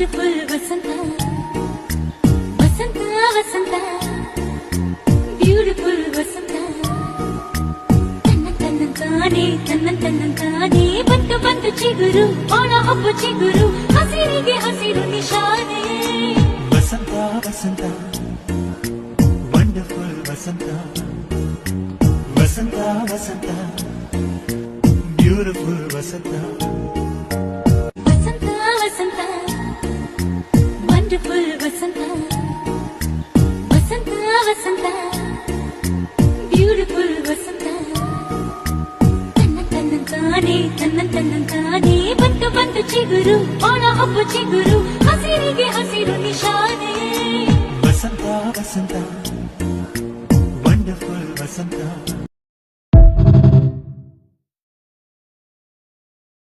wonderful ವಸಂತ ವಸಂತ ವಸಂತ beautiful ವಸಂತ ತನ್ನಂತಾನೆ ಬಂತು ಬಂತು ಚಿಗುರು ಒಣ ಹಬ್ಬ ಚಿಗುರು ಹಸಿರಿಗೆ ಹಸಿರು ನಿಶಾನೆ ವಸಂತ ವಸಂತ ವಂಡರ್ಫುಲ್ ವಸಂತ ವಸಂತ ವಸಂತ ಬ್ಯೂಟಿಫುಲ್ ವಸಂತ ವಸಂತ ವಸಂತ ವಂಡರ್ಫುಲ್ ವಸಂತ ವಸಂತ ವಸಂತ ಬ್ಯೂಟಿಫುಲ್ ವಸಂತ ತನ್ನಂತಾನೆ ಬಂತು ಬಂತು ಚಿಗುರು ಒಣ ಹಬ್ಬ ಚಿಗುರು ಹಸಿರಿಗೆ ಹಸಿರು ನಿಶಾನೆ ವಸಂತ ವಸಂತ ವಂಡರ್ಫುಲ್ ವಸಂತ